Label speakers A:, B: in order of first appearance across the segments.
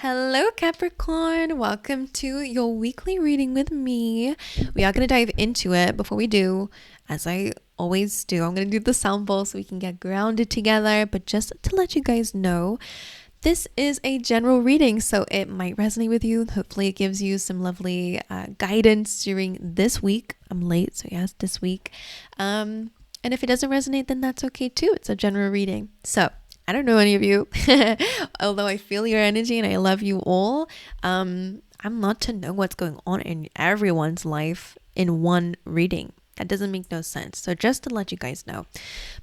A: Hello, Capricorn. Welcome to your weekly reading with me. We are going to dive into it. Before we do, as I always do, I'm going to do the sound bowl so we can get grounded together. But just to let you guys know, this is a general reading, so it might resonate with you. Hopefully, it gives you some lovely guidance during this week. I'm late, so yes, this week. And if it doesn't resonate, then that's okay too. It's a general reading. So I don't know any of you, although I feel your energy and I love you all. I'm not to know what's going on in everyone's life in one reading. That doesn't make no sense. So just to let you guys know,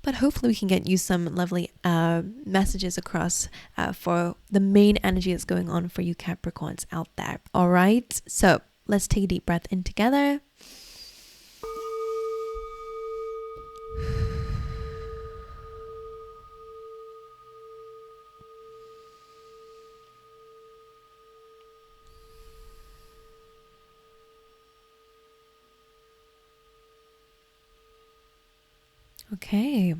A: but hopefully we can get you some lovely messages across for the main energy that's going on for you Capricorns out there. All right. So let's take a deep breath in together. Okay.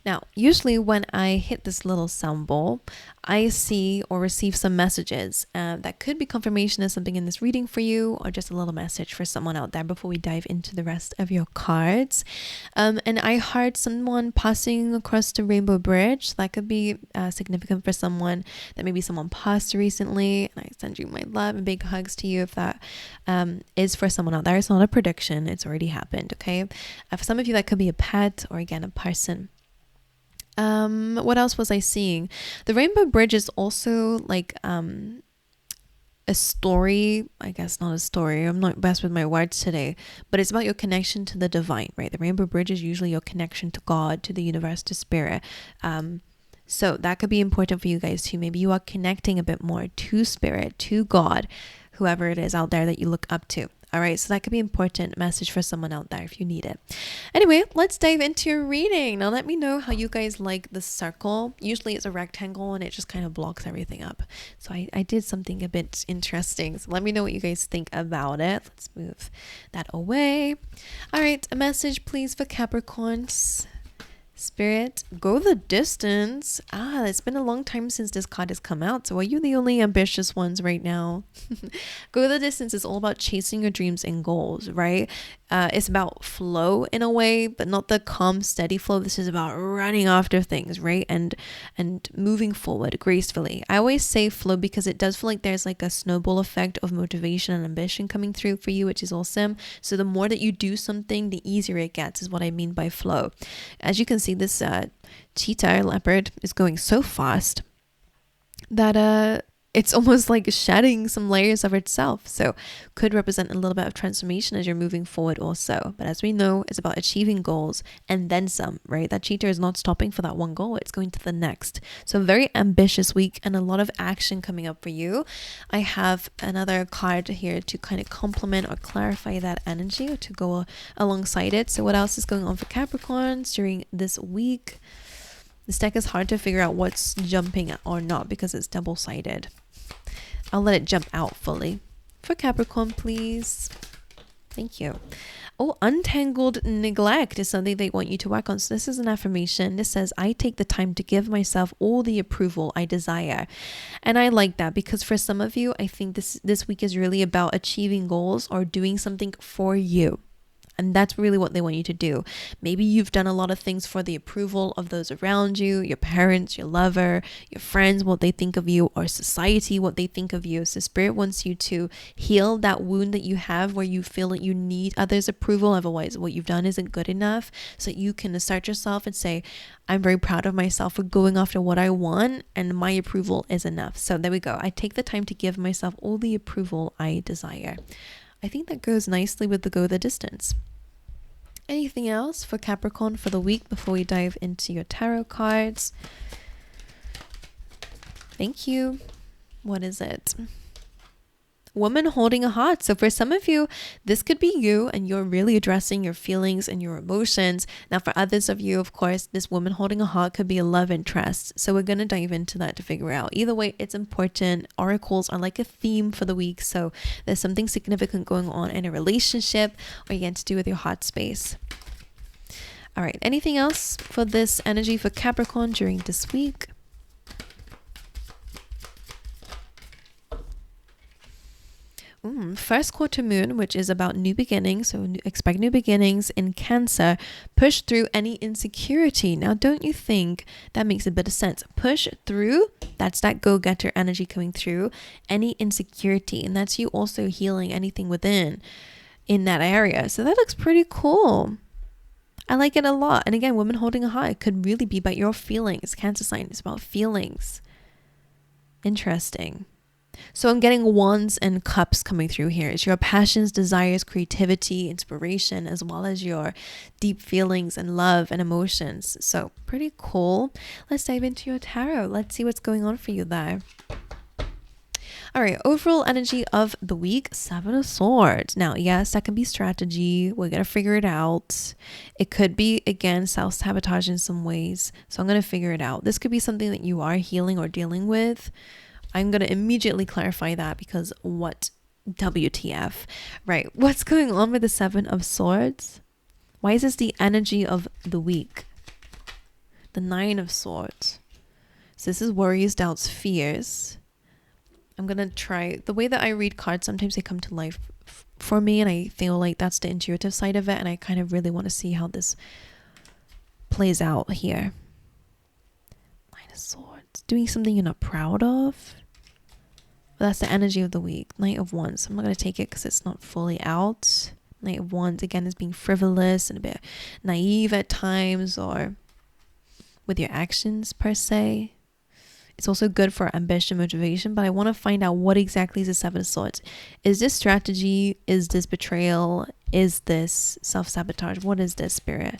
A: Now, usually when I hit this little sound bowl, I see or receive some messages that could be confirmation of something in this reading for you, or just a little message for someone out there before we dive into the rest of your cards. And I heard someone passing across the Rainbow Bridge. That could be significant for someone that maybe someone passed recently. And I send you my love and big hugs to you if that is for someone out there. It's not a prediction. It's already happened, okay? For some of you, that could be a pet or, again, a person. What else was I seeing? The Rainbow Bridge is also like a story. I guess not a story. I'm not best with my words today, but it's about your connection to the divine, right? The Rainbow Bridge is usually your connection to God, to the universe, to spirit. So that could be important for you guys too. Maybe you are connecting a bit more to spirit, to God, whoever it is out there that you look up to. All right, so that could be an important message for someone out there if you need it. Anyway, let's dive into your reading. Now, let me know how you guys like the circle. Usually it's a rectangle and it just kind of blocks everything up. So I did something a bit interesting. So let me know what you guys think about it. Let's move that away. All right, a message, please, for Capricorns. Spirit, go the distance. It's been a long time since this card has come out. So are you the only ambitious ones right now? Go the distance is all about chasing your dreams and goals, right? It's about flow in a way, but not the calm, steady flow. This is about running after things, right? And moving forward gracefully. I always say flow because it does feel like there's like a snowball effect of motivation and ambition coming through for you, which is awesome. So the more that you do something, the easier it gets, is what I mean by flow. As you can see, this cheetah leopard is going so fast that it's almost like shedding some layers of itself. So could represent a little bit of transformation as you're moving forward also. But as we know, it's about achieving goals and then some, right? That cheetah is not stopping for that one goal. It's going to the next. So a very ambitious week and a lot of action coming up for you. I have another card here to kind of complement or clarify that energy, or to go alongside it. So what else is going on for Capricorns during this week? This deck is hard to figure out what's jumping or not because it's double-sided. I'll let it jump out fully. For Capricorn, please. Thank you. Oh, untangled neglect is something they want you to work on. So this is an affirmation. This says, I take the time to give myself all the approval I desire. And I like that because for some of you, I think this week is really about achieving goals or doing something for you. And that's really what they want you to do. Maybe you've done a lot of things for the approval of those around you, your parents, your lover, your friends, what they think of you, or society, what they think of you. So Spirit wants you to heal that wound that you have where you feel that you need others' approval. Otherwise, what you've done isn't good enough. So you can assert yourself and say, I'm very proud of myself for going after what I want, and my approval is enough. So there we go. I take the time to give myself all the approval I desire. I think that goes nicely with the go the distance. Anything else for Capricorn for the week before we dive into your tarot cards? Thank you. What is it? Woman holding a heart. So for some of you, this could be you and you're really addressing your feelings and your emotions. Now for others of you, of course, this woman holding a heart could be a love interest. So we're going to dive into that to figure out. Either way, it's important. Oracles are like a theme for the week. So there's something significant going on in a relationship or again to do with your heart space. All right. Anything else for this energy for Capricorn during this week? First quarter moon, which is about new beginnings. So expect new beginnings in Cancer. Push through any insecurity. Now, don't you think that makes a bit of sense? Push through. That's that go-getter energy coming through. Any insecurity. And that's you also healing anything within in that area. So that looks pretty cool. I like it a lot. And again, women holding a heart could really be about your feelings. Cancer sign is about feelings. Interesting. So I'm getting wands and cups coming through here. It's your passions, desires, creativity, inspiration, as well as your deep feelings and love and emotions. So pretty cool. Let's dive into your tarot. Let's see what's going on for you there. All right, overall energy of the week, 7 of Swords. Now, yes, that can be strategy. We're going to figure it out. It could be, again, self-sabotage in some ways. So I'm going to figure it out. This could be something that you are healing or dealing with. I'm going to immediately clarify that because what WTF, right? What's going on with the 7 of Swords? Why is this the energy of the week? The 9 of Swords. So this is worries, doubts, fears. I'm going to try, the way that I read cards, sometimes they come to life for me and I feel like that's the intuitive side of it. And I kind of really want to see how this plays out here. 9 of Swords. Doing something you're not proud of. That's the energy of the week. Knight of Wands. I'm not going to take it because it's not fully out. Knight of Wands, again, is being frivolous and a bit naive at times or with your actions per se. It's also good for ambition, motivation, but I want to find out what exactly is the 7 of Swords. Is this strategy? Is this betrayal? Is this self-sabotage? What is this, Spirit?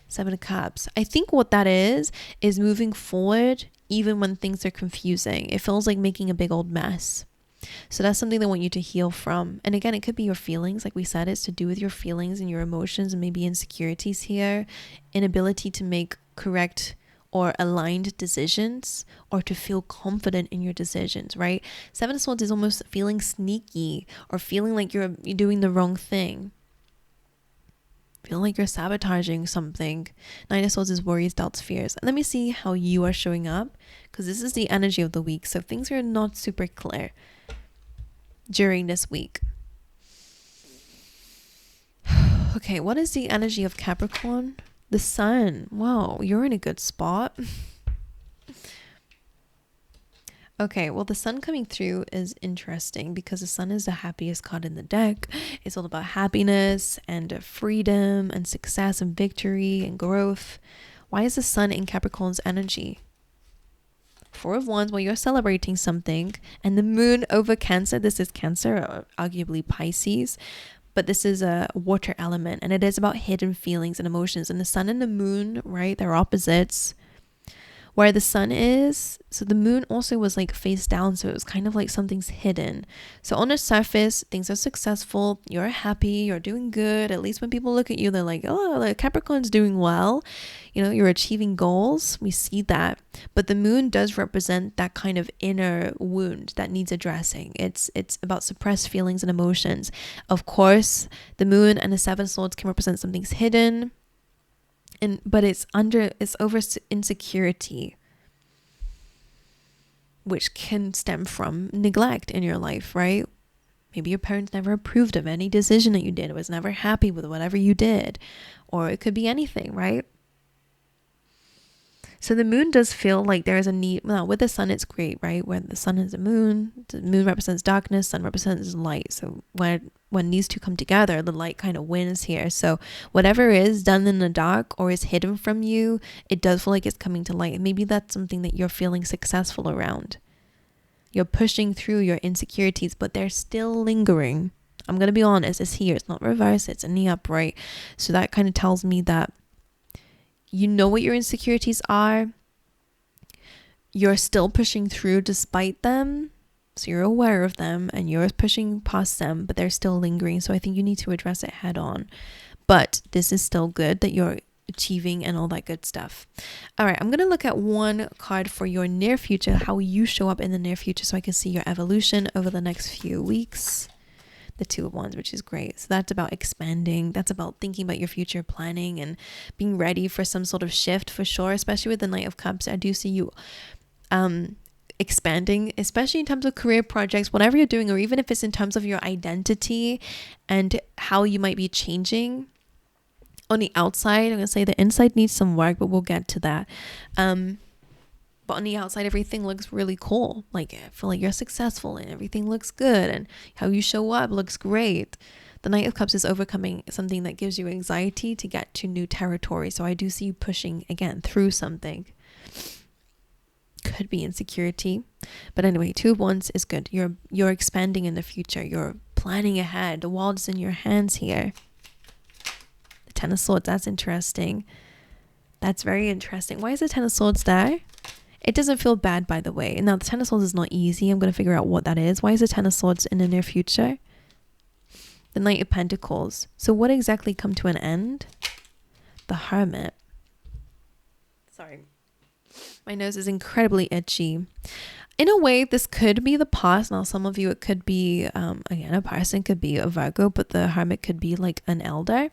A: 7 of Cups. I think what that is moving forward even when things are confusing. It feels like making a big old mess. So that's something they want you to heal from. And again, it could be your feelings. Like we said, it's to do with your feelings and your emotions and maybe insecurities here. Inability to make correct or aligned decisions or to feel confident in your decisions, right? 7 of Swords is almost feeling sneaky or feeling like you're doing the wrong thing. Feel like you're sabotaging something. 9 of Swords is worries, doubts, fears. Let me see how you are showing up because this is the energy of the week. So things are not super clear during this week. Okay, what is the energy of Capricorn? The Sun. Wow, you're in a good spot. Okay, well, the Sun coming through is interesting because the Sun is the happiest card in the deck. It's all about happiness and freedom and success and victory and growth. Why is the Sun in Capricorn's energy? 4 of Wands, well, you're celebrating something. And the Moon over Cancer. This is Cancer, or arguably Pisces. But this is a water element. And it is about hidden feelings and emotions. And the Sun and the Moon, right, they're opposites. Where the Sun is, so the Moon also was like face down, so it was kind of like something's hidden. So on the surface, things are successful, you're happy, you're doing good. At least when people look at you, they're like, oh, the Capricorn's doing well. You know, you're achieving goals. We see that. But the Moon does represent that kind of inner wound that needs addressing. It's about suppressed feelings and emotions. Of course, the Moon and the 7 Swords can represent something's hidden. But it's over insecurity, which can stem from neglect in your life, right? Maybe your parents never approved of any decision that you did, was never happy with whatever you did, or it could be anything, right? So the Moon does feel like there is a need. Well, with the Sun, it's great, right? When the Sun is the Moon represents darkness, Sun represents light. So when these two come together, the light kind of wins here. So whatever is done in the dark or is hidden from you, it does feel like it's coming to light. And maybe that's something that you're feeling successful around. You're pushing through your insecurities, but they're still lingering. I'm going to be honest, it's here. It's not reverse. It's in the upright. So that kind of tells me that you know what your insecurities are. You're still pushing through despite them. So you're aware of them and you're pushing past them, but they're still lingering. So I think you need to address it head on. But this is still good that you're achieving and all that good stuff. All right, I'm going to look at one card for your near future, how you show up in the near future so I can see your evolution over the next few weeks. The 2 of Wands, which is great. So that's about expanding. That's about thinking about your future, planning and being ready for some sort of shift for sure, especially with the Knight of Cups. I do see you expanding, especially in terms of career projects, whatever you're doing, or even if it's in terms of your identity and how you might be changing on the outside. I'm going to say the inside needs some work, but we'll get to that. But on the outside, everything looks really cool. Like, I feel like you're successful and everything looks good and how you show up looks great. The Knight of Cups is overcoming something that gives you anxiety to get to new territory. So I do see you pushing, again, through something. Could be insecurity. But anyway, 2 of Wands is good. You're expanding in the future. You're planning ahead. The world is in your hands here. The Ten of Swords, that's interesting. That's very interesting. Why is the Ten of Swords there? It doesn't feel bad, by the way. Now, the Ten of Swords is not easy. I'm going to figure out what that is. Why is the Ten of Swords in the near future? The Knight of Pentacles. So what exactly come to an end? The Hermit. Sorry. My nose is incredibly itchy. In a way, this could be the past. Now, some of you, it could be, again, a person could be a Virgo, but the Hermit could be like an elder.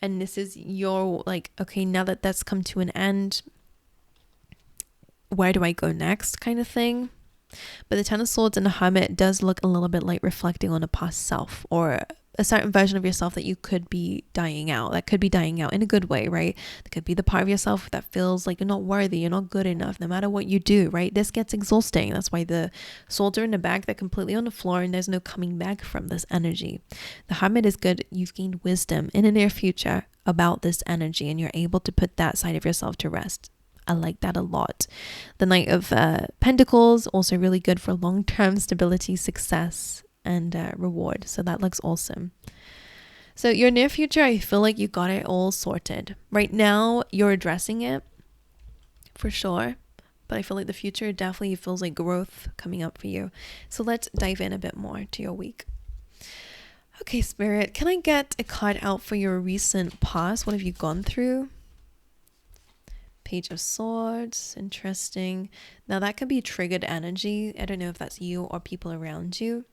A: And this is your, like, okay, now that that's come to an end, where do I go next kind of thing? But the Ten of Swords and the Hermit does look a little bit like reflecting on a past self, or a certain version of yourself that you could be dying out. That could be dying out in a good way, right? That could be the part of yourself that feels like you're not worthy, you're not good enough, no matter what you do, right? This gets exhausting. That's why the swords are in the back. They're completely on the floor and there's no coming back from this energy. The Hermit is good. You've gained wisdom in the near future about this energy and you're able to put that side of yourself to rest. I like that a lot. The Knight of Pentacles, also really good for long-term stability, success, and reward. So that looks awesome. So your near future, I feel like you got it all sorted. Right now, you're addressing it for sure. But I feel like the future definitely feels like growth coming up for you. So let's dive in a bit more to your week. Okay, Spirit, can I get a card out for your recent past? What have you gone through? Page of Swords, interesting. Now that could be triggered energy. I don't know if that's you or people around you.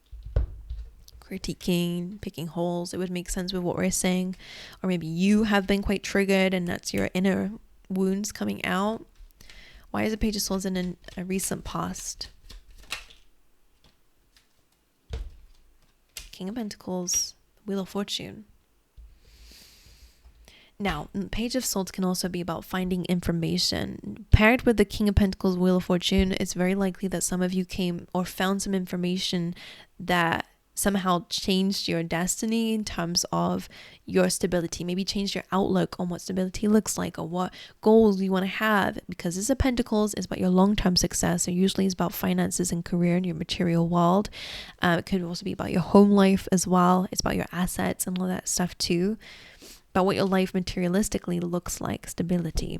A: Critiquing, picking holes. It would make sense with what we're saying. Or maybe you have been quite triggered and that's your inner wounds coming out. Why is the Page of Swords in a recent past? King of Pentacles, Wheel of Fortune. Now, Page of Swords can also be about finding information. Paired with the King of Pentacles, Wheel of Fortune, it's very likely that some of you came or found some information that somehow changed your destiny in terms of your stability. Maybe changed your outlook on what stability looks like or what goals you want to have. Because this is a Pentacles, it's about your long-term success. So usually it's about finances and career in your material world. It could also be about your home life as well. It's about your assets and all that stuff too. About what your life materialistically looks like, stability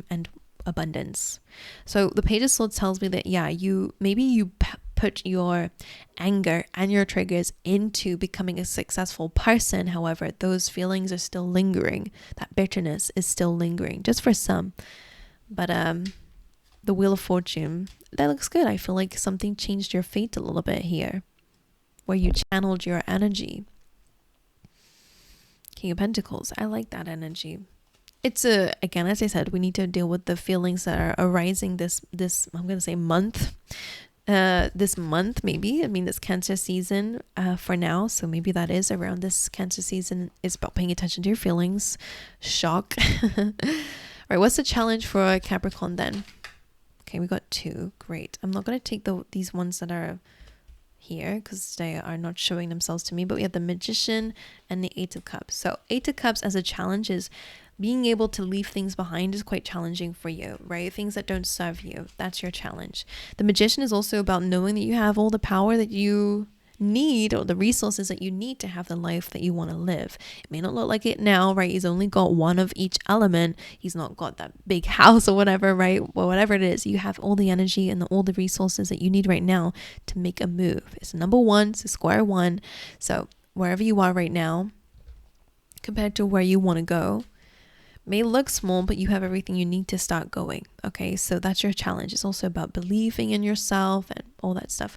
A: and abundance. So the Page of Swords tells me that, yeah, you put your anger and your triggers into becoming a successful person. However, those feelings are still lingering. That bitterness is still lingering, just for some. But the Wheel of Fortune, that looks good. I feel like something changed your fate a little bit here, where you channeled your energy. King of Pentacles, I like that energy. It's again, as I said, we need to deal with the feelings that are arising this I'm going to say month. This month, maybe. I mean, this Cancer season for now. So maybe that is around this Cancer season. It's about paying attention to your feelings. Shock. All right, what's the challenge for Capricorn then? Okay, we got 2. Great. I'm not going to take these ones that are here because they are not showing themselves to me, but we have the Magician and the 8 of Cups. So 8 of Cups as a challenge is being able to leave things behind is quite challenging for you, right? Things that don't serve you, that's your challenge. The Magician is also about knowing that you have all the power that you need, or the resources that you need to have the life that you want to live. It may not look like it now, right? He's only got one of each element. He's not got that big house or whatever, right? Well, whatever it is, you have all the energy and all the resources that you need right now to make a move. It's number 1, it's square one. So wherever you are right now, compared to where you want to go, may look small, but you have everything you need to start going. Okay, so that's your challenge. It's also about believing in yourself and all that stuff.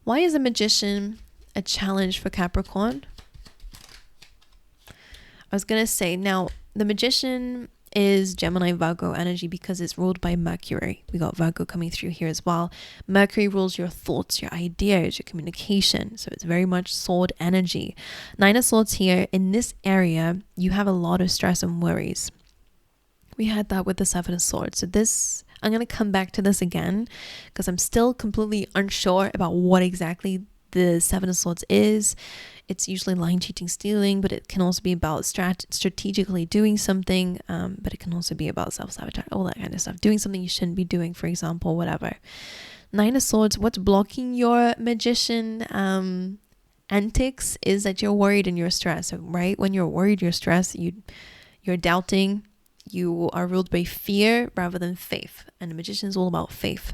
A: Why is a Magician a challenge for Capricorn? I was going to say, now, the Magician is Gemini Virgo energy because it's ruled by Mercury. We got Virgo coming through here as well. Mercury rules your thoughts, your ideas, your communication. So it's very much sword energy. Nine of Swords here in this area, you have a lot of stress and worries. We had that with the Seven of Swords. So this, I'm going to come back to this again because I'm still completely unsure about what exactly the Seven of Swords is. It's usually lying, cheating, stealing, but it can also be about strategically doing something, but it can also be about self-sabotage, all that kind of stuff. Doing something you shouldn't be doing, for example, whatever. Nine of Swords, what's blocking your magician antics is that you're worried and you're stressed, right? When you're worried, you're stressed, you're doubting, you are ruled by fear rather than faith. And the magician is all about faith.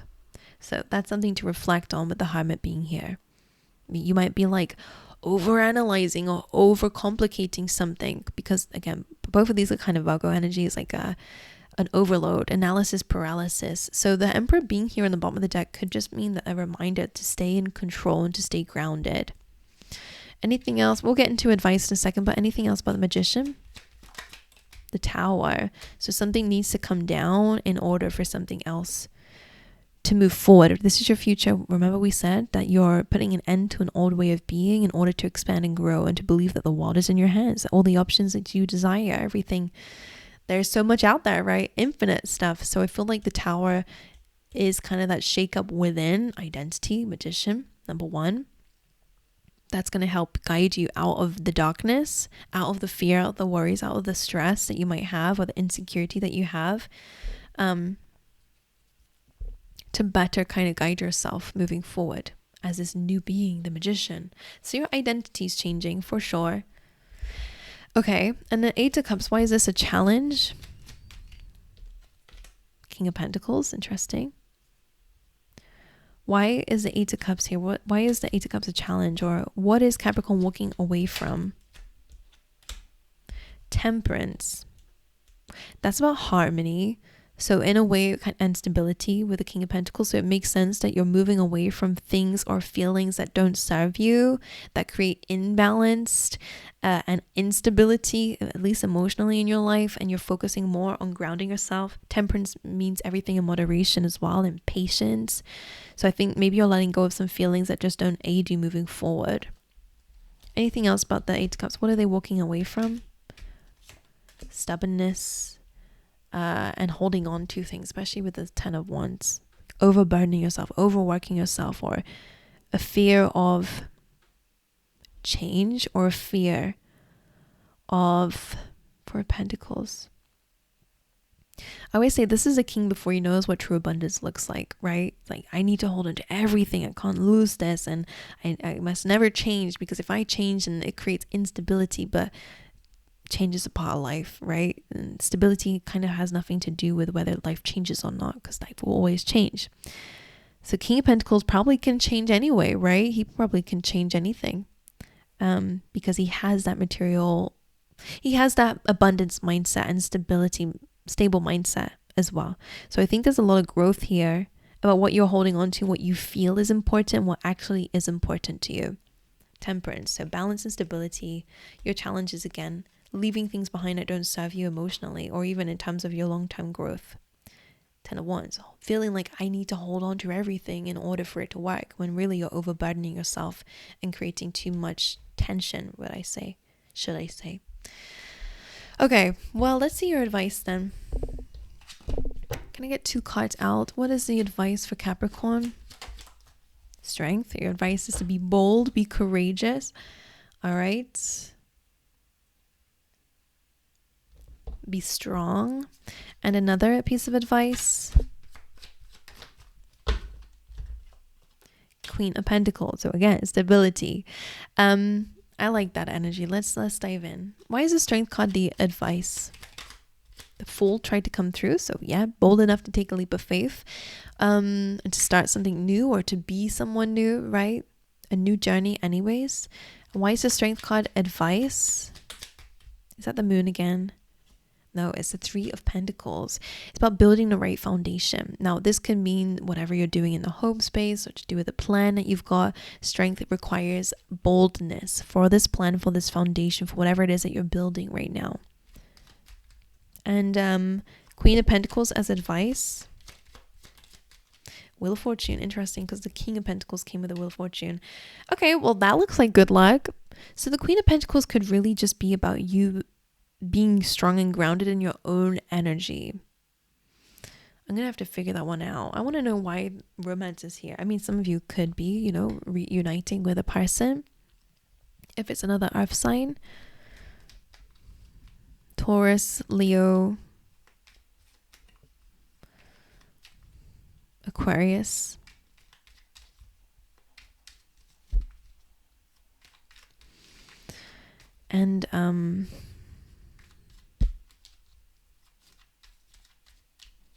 A: So that's something to reflect on with the Hermit being here. You might be like overanalyzing or overcomplicating something because, again, both of these are kind of Virgo energy. Is like an overload, analysis paralysis. So the Emperor being here on the bottom of the deck could just mean that a reminder to stay in control and to stay grounded. Anything else? We'll get into advice in a second, but anything else about the Magician? The Tower. So something needs to come down in order for something else to move forward. This is your future. Remember we said that you're putting an end to an old way of being in order to expand and grow and to believe that the world is in your hands. All the options that you desire, everything. There's so much out there, right? Infinite stuff. So I feel like the Tower is kind of that shake up within identity, Magician, number one. That's going to help guide you out of the darkness, out of the fear, out of the worries, out of the stress that you might have or the insecurity that you have. To better kind of guide yourself moving forward as this new being, the Magician. So your identity is changing for sure. Okay, and the Eight of Cups, why is this a challenge? King of Pentacles, interesting. Why is the Eight of Cups here? Why is the Eight of Cups a challenge? Or what is Capricorn walking away from? Temperance. That's about harmony. So in a way, and stability with the King of Pentacles. So it makes sense that you're moving away from things or feelings that don't serve you, that create imbalance and instability, at least emotionally in your life. And you're focusing more on grounding yourself. Temperance means everything in moderation as well, and patience. So I think maybe you're letting go of some feelings that just don't aid you moving forward. Anything else about the Eight of Cups? What are they walking away from? Stubbornness. And holding on to things, especially with the Ten of Wands, overburdening yourself, overworking yourself, or a fear of change, or a fear of Four of Pentacles. I always say this is a king before he knows what true abundance looks like, right? Like, I need to hold on to everything. I can't lose this, and I must never change, because if I change, then it creates instability. But change is a part of life, right? And stability kind of has nothing to do with whether life changes or not, because life will always change. So King of Pentacles probably can change anyway, right? He probably can change anything because he has that material, he has that abundance mindset and stable mindset as well. So I think there's a lot of growth here about what you're holding on to, what you feel is important, what actually is important to you. Temperance, so balance and stability. Your challenges, again, leaving things behind that don't serve you emotionally or even in terms of your long-term growth. Ten of Wands, feeling like I need to hold on to everything in order for it to work, when really you're overburdening yourself and creating too much tension, should I say. Okay, well, let's see your advice then. Can I get 2 cards out? What is the advice for Capricorn? Strength. Your advice is to be bold, be courageous. All right. Be strong. And another piece of advice, Queen of Pentacles. So again, stability. I like that energy. Let's dive in. Why is the Strength card the advice? The Fool tried to come through. So yeah, bold enough to take a leap of faith, and to start something new or to be someone new, right? A new journey anyways. Why is the Strength card advice? Is that the Moon again? No, it's the Three of Pentacles. It's about building the right foundation. Now, this can mean whatever you're doing in the home space or to do with the plan that you've got. Strength requires boldness for this plan, for this foundation, for whatever it is that you're building right now. And Queen of Pentacles as advice. Wheel of Fortune, interesting, because the King of Pentacles came with the Wheel of Fortune. Okay, well, that looks like good luck. So the Queen of Pentacles could really just be about you being strong and grounded in your own energy. I'm going to have to figure that one out. I want to know why romance is here. I mean, some of you could be, you know, reuniting with a person. If it's another earth sign. Taurus, Leo, Aquarius. And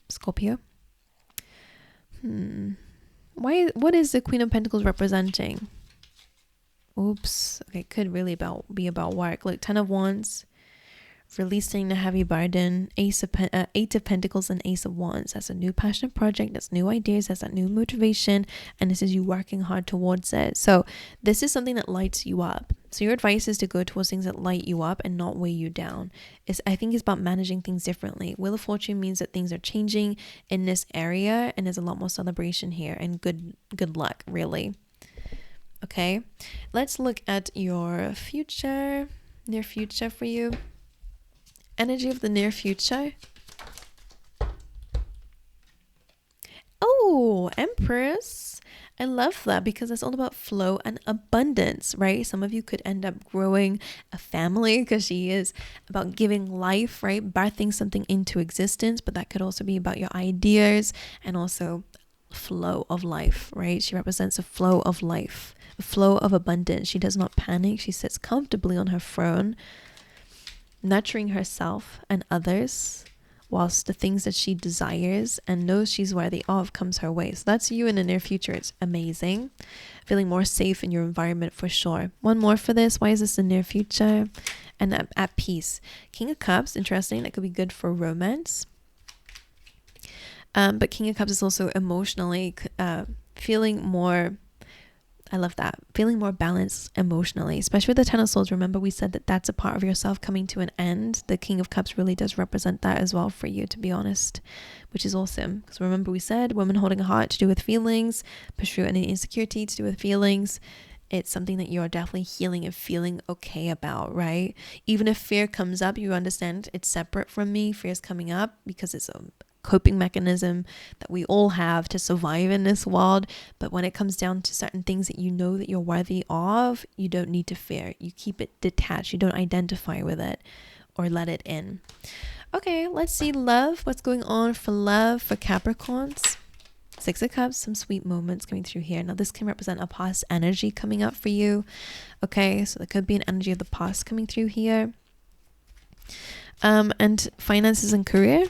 A: Scorpio. What is the Queen of Pentacles representing? Oops. Okay, could really be about work. Like 10 of Wands, releasing the heavy burden. Eight of Pentacles and Ace of Wands. That's a new passionate project. That's new ideas. That's that new motivation. And this is you working hard towards it. So this is something that lights you up. So your advice is to go towards things that light you up and not weigh you down. I think it's about managing things differently. Wheel of Fortune means that things are changing in this area, and there's a lot more celebration here and good luck, really. Okay, let's look at your future, near future for you. Energy of the near future. Oh, Empress. I love that because it's all about flow and abundance, right? Some of you could end up growing a family because she is about giving life, right? Birthing something into existence, but that could also be about your ideas and also flow of life, right? She represents a flow of life, a flow of abundance. She does not panic. She sits comfortably on her throne, nurturing herself and others, whilst the things that she desires and knows she's worthy of comes her way. So that's you in the near future. It's amazing. Feeling more safe in your environment for sure. One more for this. Why is this in the near future? And at peace. King of Cups, interesting. That could be good for romance. But King of Cups is also emotionally feeling more, I love that, feeling more balanced emotionally, especially with the Ten of Swords. Remember, we said that that's a part of yourself coming to an end. The King of Cups really does represent that as well for you, to be honest, which is awesome. Because remember, we said women holding a heart to do with feelings, pursue any insecurity to do with feelings. It's something that you're definitely healing and feeling okay about, right? Even if fear comes up, you understand it's separate from me. Fear is coming up because it's a coping mechanism that we all have to survive in this world. But when it comes down to certain things that you know that you're worthy of, you don't need to fear. You keep it detached. You don't identify with it or let it in. Okay, let's see love. What's going on for love for Capricorns? Six of Cups, some sweet moments coming through here. Now this can represent a past energy coming up for you. Okay, so there could be an energy of the past coming through here. And finances and career.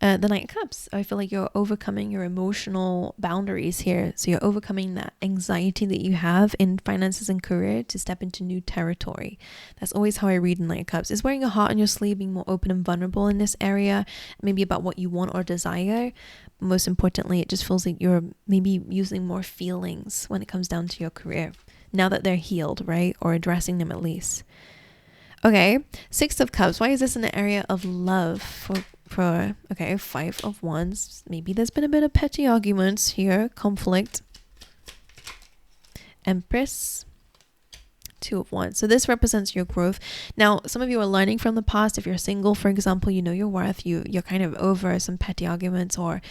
A: The Knight of Cups. I feel like you're overcoming your emotional boundaries here. So you're overcoming that anxiety that you have in finances and career to step into new territory. That's always how I read in Knight of Cups. Is wearing a heart on your sleeve, being more open and vulnerable in this area, maybe about what you want or desire. Most importantly, it just feels like you're maybe using more feelings when it comes down to your career, now that they're healed, right? Or addressing them at least. Okay, Six of Cups. Why is this in the area of love for okay, Five of Wands? Maybe there's been a bit of petty arguments here, conflict. Empress, Two of Wands. So this represents your growth. Now, some of you are learning from the past. If you're single, for example, you know your worth. You're kind of over some petty arguments or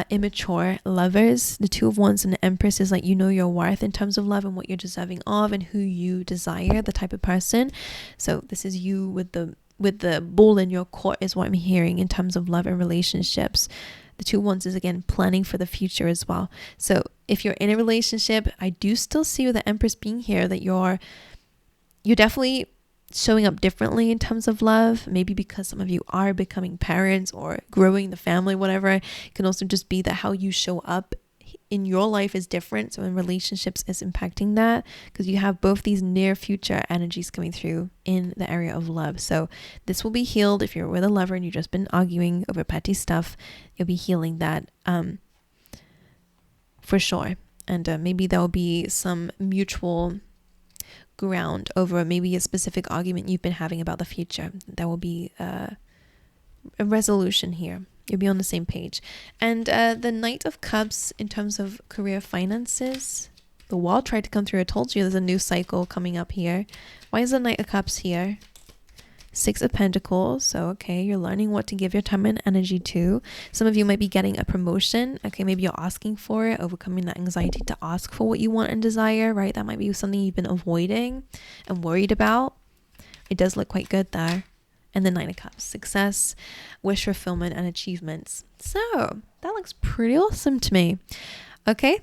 A: immature lovers. The Two of Wands and the Empress is like, you know your worth in terms of love and what you're deserving of and who you desire, the type of person. So this is you with the ball in your court is what I'm hearing in terms of love and relationships. The Two of Wands is again planning for the future as well. So if you're in a relationship, I do still see with the Empress being here that you're definitely showing up differently in terms of love. Maybe because some of you are becoming parents or growing the family, whatever. It can also just be that how you show up in your life is different. So in relationships is impacting that because you have both these near future energies coming through in the area of love. So this will be healed. If you're with a lover and you've just been arguing over petty stuff, you'll be healing that for sure. And maybe there'll be some mutual ground over maybe a specific argument you've been having about the future. There will be a resolution here. You'll be on the same page. And the Knight of Cups in terms of career finances, the wall tried to come through. I told you there's a new cycle coming up here. Why is the Knight of Cups here? Six of Pentacles. So, okay, you're learning what to give your time and energy to. Some of you might be getting a promotion. Okay, maybe you're asking for it, overcoming that anxiety to ask for what you want and desire, right? That might be something you've been avoiding and worried about. It does look quite good there. And the Nine of Cups, success, wish fulfillment, and achievements. So that looks pretty awesome to me. Okay.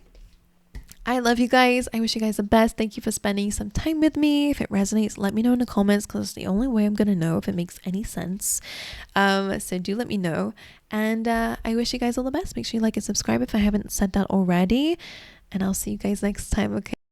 A: I love you guys. I wish you guys the best. Thank you for spending some time with me. If it resonates, let me know in the comments, because it's the only way I'm going to know if it makes any sense. So do let me know. And I wish you guys all the best. Make sure you like and subscribe if I haven't said that already. And I'll see you guys next time. Okay.